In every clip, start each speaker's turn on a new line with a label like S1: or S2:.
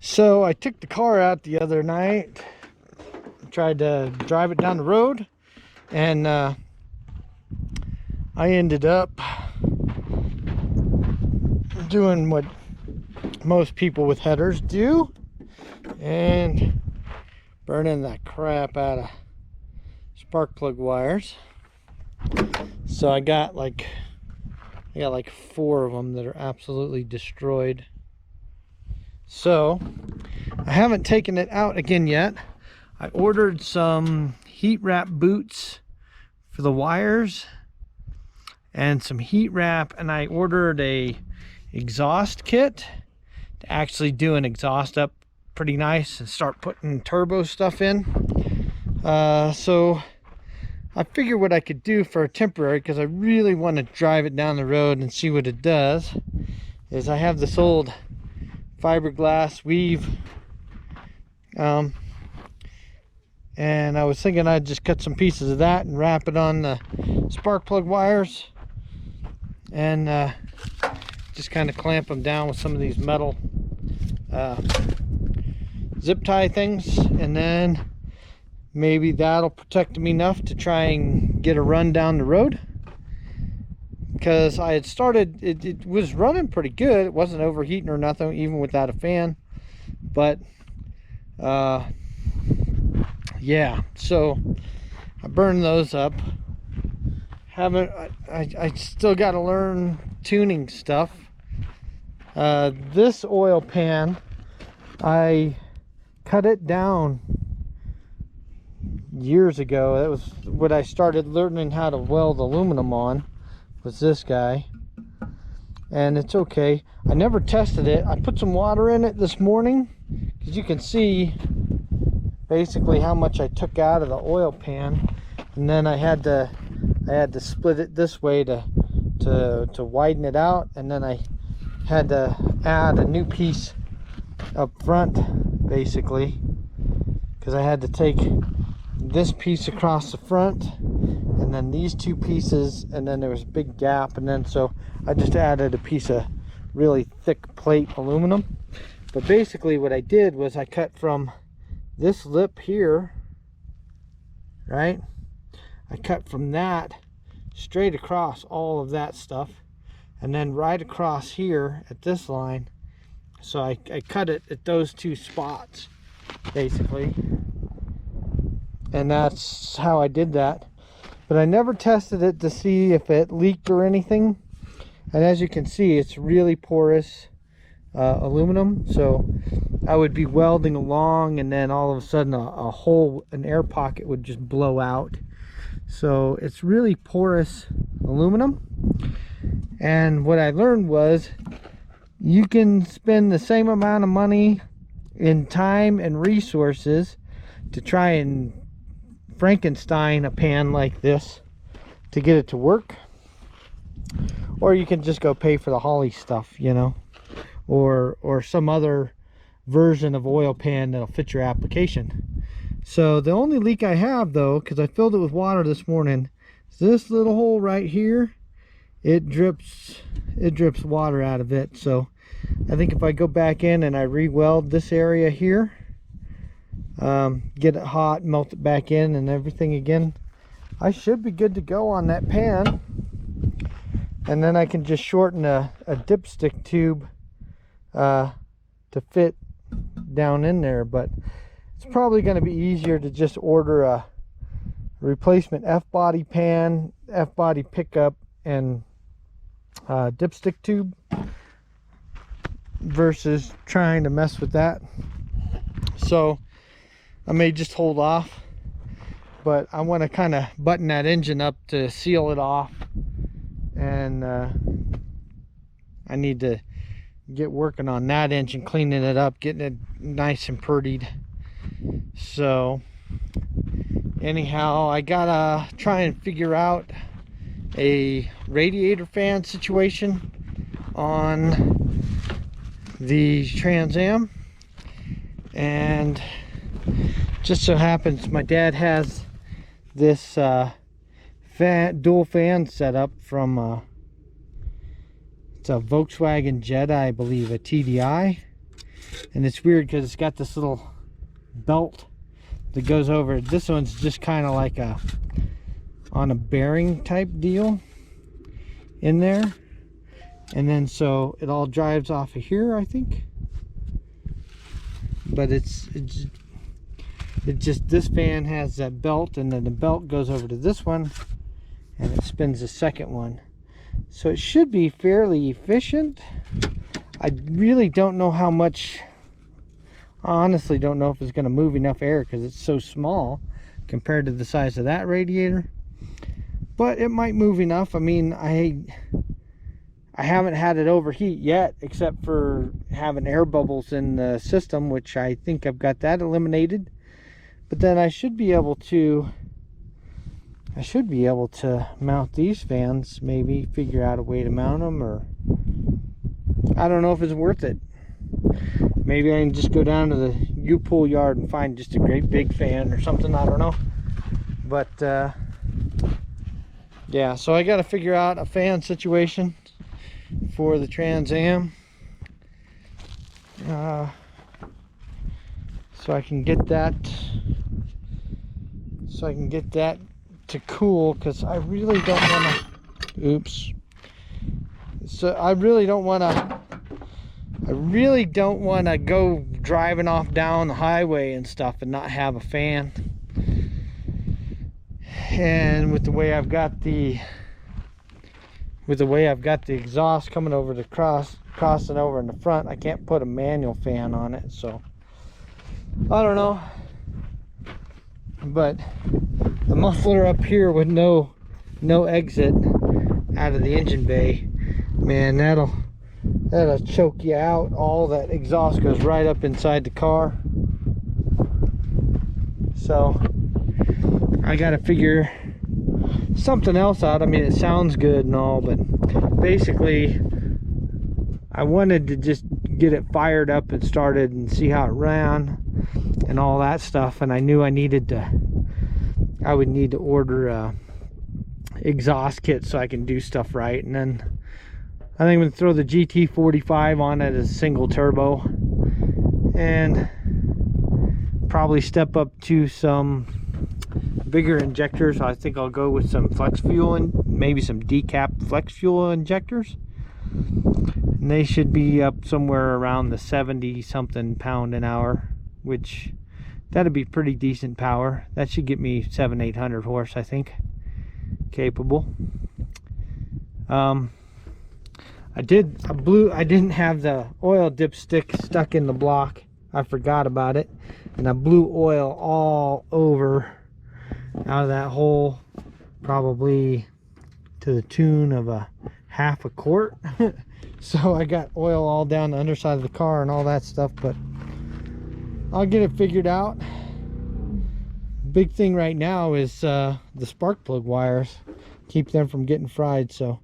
S1: So I took the car out the other night, tried to drive it down the road, and I ended up doing what most people with headers do and burning the crap out of spark plug wires. So I got like 4 of them that are absolutely destroyed. So I haven't taken it out again yet. I ordered some heat wrap boots for the wires and some heat wrap, and I ordered a exhaust kit to actually do an exhaust up pretty nice and start putting turbo stuff in. So I figured what I could do for a temporary, because I really want to drive it down the road and see what it does, is I have this old fiberglass weave, and I was thinking I'd just cut some pieces of that and wrap it on the spark plug wires, and just kind of clamp them down with some of these metal zip tie things, and then maybe that'll protect me enough to try and get a run down the road. Because I had started, it was running pretty good. It wasn't overheating or nothing, even without a fan. But yeah, so I burned those up. I still got to learn tuning stuff. This oil pan, I cut it down years ago. That was what I started learning how to weld aluminum on, was this guy. And it's okay. I never tested it. I put some water in it this morning, because you can see basically how much I took out of the oil pan, and then I had to split it this way to widen it out, and then I had to add a new piece up front, basically, because I had to take this piece across the front and then these 2 pieces, and then there was a big gap, and then so I just added a piece of really thick plate aluminum. But basically what I did was I cut from this lip here, right? I cut from that straight across all of that stuff, and then right across here at this line. So I cut it at those 2 spots basically, and that's how I did that. But I never tested it to see if it leaked or anything, and as you can see, it's really porous aluminum. So I would be welding along, and then all of a sudden a hole, an air pocket would just blow out. So it's really porous aluminum. And what I learned was you can spend the same amount of money in time and resources to try and Frankenstein a pan like this to get it to work, or you can just go pay for the Holly stuff, you know, or some other version of oil pan that'll fit your application. So the only leak I have, though, because I filled it with water this morning, is this little hole right here. It drips water out of it. So I think if I go back in and I re-weld this area here, get it hot, melt it back in and everything again, I should be good to go on that pan. And then I can just shorten a dipstick tube to fit down in there. But it's probably going to be easier to just order a replacement F-body pan, F-body pickup, and dipstick tube versus trying to mess with that. So I may just hold off, but I want to kind of button that engine up to seal it off, and I need to get working on that engine, cleaning it up, getting it nice and prettied. So anyhow, I gotta try and figure out a radiator fan situation on the Trans Am, and just so happens my dad has this dual fan set up from it's a Volkswagen Jetta, I believe, a TDI, And it's weird because it's got this little belt that goes over. This one's just kind of like on a bearing type deal in there. And then so it all drives off of here, I think. But it's just this fan has that belt, and then the belt goes over to this one and it spins the second one. So it should be fairly efficient. I really don't know how much. I honestly don't know if it's going to move enough air because it's so small compared to the size of that radiator. But it might move enough. I mean, I haven't had it overheat yet, except for having air bubbles in the system, which I think I've got that eliminated. But then I should be able to mount these fans, maybe figure out a way to mount them, or I don't know if it's worth it. Maybe I can just go down to the U-Pool yard and find just a great big fan or something, I don't know. But yeah, so I got to figure out a fan situation for the Trans Am, so I can get that to cool, because I really don't want to I really don't want to go driving off down the highway and stuff and not have a fan. And with the way I've got the exhaust coming over the crossing over in the front, I can't put a manual fan on it. So I don't know, but the muffler up here with no exit out of the engine bay, man, that'll choke you out. All that exhaust goes right up inside the car. So I gotta figure something else out. I mean, it sounds good and all, but basically I wanted to just get it fired up and started and see how it ran and all that stuff. And I knew I would need to order a exhaust kit so I can do stuff right. And then I think I'm going to throw the GT45 on it as a single turbo, and probably step up to some bigger injectors. I think I'll go with some flex fuel and maybe some decap flex fuel injectors. And they should be up somewhere around the 70 something pound an hour, which that'd be pretty decent power. That should get me 700-800 horse, I think, capable. I didn't have the oil dipstick stuck in the block. I forgot about it, and I blew oil all over out of that hole, probably to the tune of a half a quart. So I got oil all down the underside of the car and all that stuff, but I'll get it figured out. Big thing right now is the spark plug wires, keep them from getting fried. So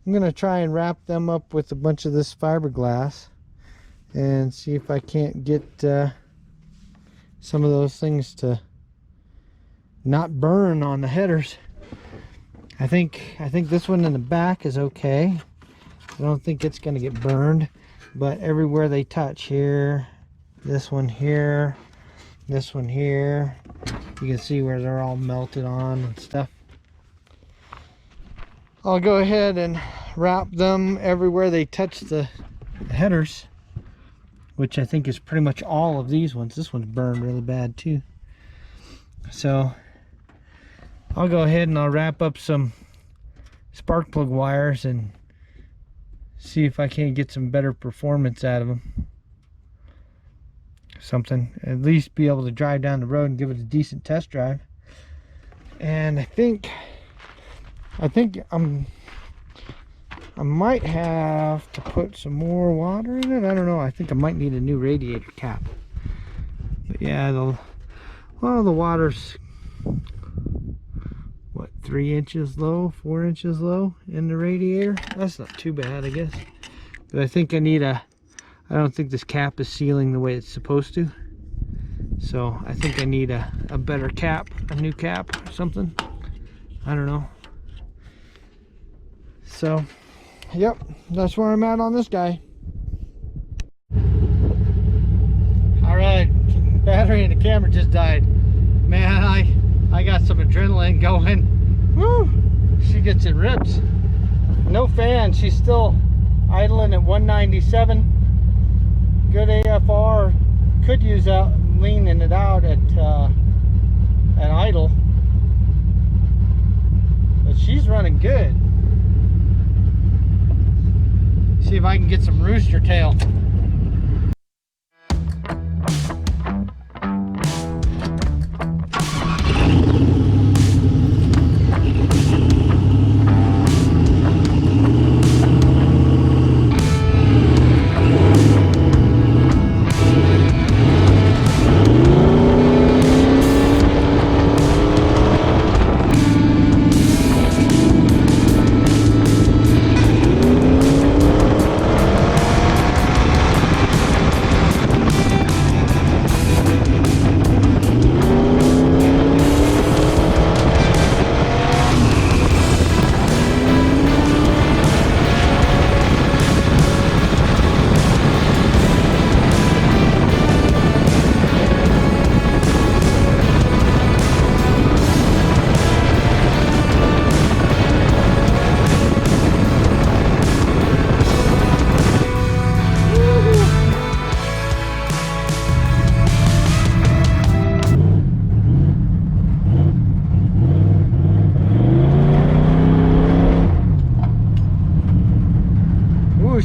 S1: I'm gonna try and wrap them up with a bunch of this fiberglass and see if I can't get some of those things to not burn on the headers. I think this one in the back is okay. I don't think it's gonna get burned, but everywhere they touch, here, this one here, this one here, you can see where they're all melted on and stuff. I'll go ahead and wrap them everywhere they touch the headers, which I think is pretty much all of these ones. This one's burned really bad too. So I'll go ahead and I'll wrap up some spark plug wires and see if I can't get some better performance out of them. Something, at least be able to drive down the road and give it a decent test drive. And I think I might have to put some more water in it. I don't know. I think I might need a new radiator cap. But yeah, the water's what, 3 inches low, 4 inches low in the radiator. That's not too bad, I guess. But I think I don't think this cap is sealing the way it's supposed to. So I think I need a better cap, a new cap or something. I don't know. So, yep, that's where I'm at on this guy. camera just died. Man, I got some adrenaline going. Woo! She gets it rips. No fan. She's still idling at 197. Good AFR. Could use out leaning it out at idle. But she's running good. See if I can get some rooster tail.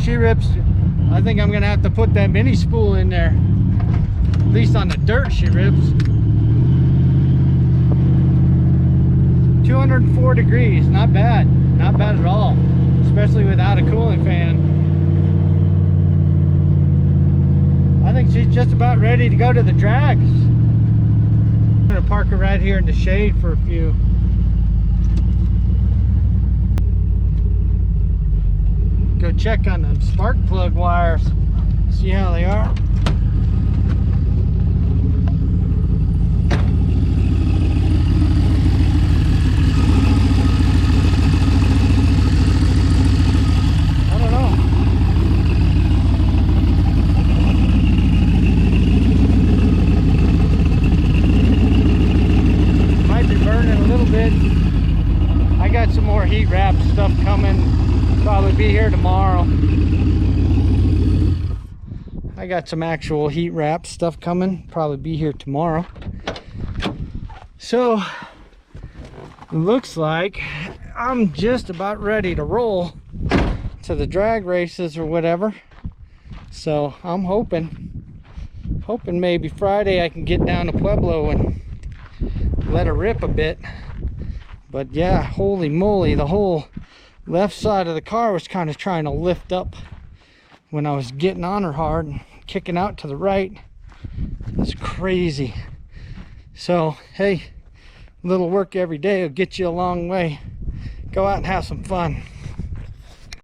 S1: She rips. I think I'm gonna have to put that mini spool in there. At least on the dirt she rips. 204 degrees, not bad. Not bad at all. Especially without a cooling fan. I think she's just about ready to go to the drags. I'm gonna park her right here in the shade for a few. Go check on them spark plug wires, see how they are. I don't know. Might be burning a little bit. I got some more heat wrap stuff coming. Probably be here tomorrow. I got some actual heat wrap stuff coming. Probably be here tomorrow. So looks like I'm just about ready to roll to the drag races or whatever. So I'm hoping maybe Friday I can get down to Pueblo and let her rip a bit. But yeah, holy moly, the whole left side of the car was kind of trying to lift up when I was getting on her hard and kicking out to the right. It's crazy. So hey, little work every day will get you a long way. Go out and have some fun.